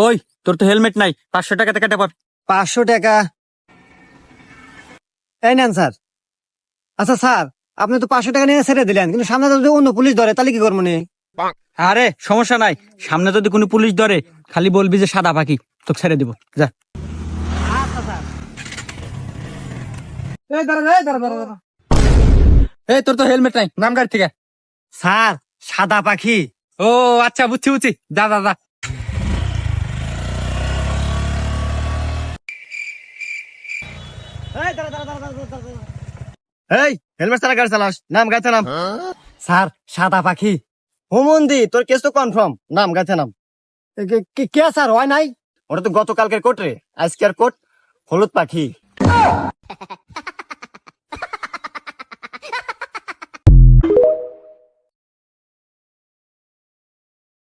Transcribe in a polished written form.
ওই তোর তো হেলমেট নাই, 500 টাকাতে কেটে পড়। 500 টাকা? এই নেন স্যার। আচ্ছা স্যার, আপনি তো 500 টাকা নিয়ে ছেড়ে দিলেন, কিন্তু সামনে যদি অন্য পুলিশ ধরে তাহলে কি করবো নি? আরে সমস্যা নাই, সামনে যদি কোনো পুলিশ ধরে খালি বলবি যে সাদা পাখি, তোকে ছেড়ে দিব, যা। আচ্ছা স্যার। এই তোর তো হেলমেট নাই, নাম গাড়ি থেকে। স্যার, সাদা পাখি। ও আচ্ছা, বুঝছি বুঝছি, যা যা যা। এই হেলমেট ছাড়া গাড়ি চালাস, নাম গাছে নাম। স্যার, সাদা পাখি। হুমন্দি, তোর কেস তো কনফার্ম, নাম গাছে নাম। কে স্যার, হয় নাই? ওটা তো গতকালকের কোর্ট রে, আজকের কোর্ট হলুদ পাখি।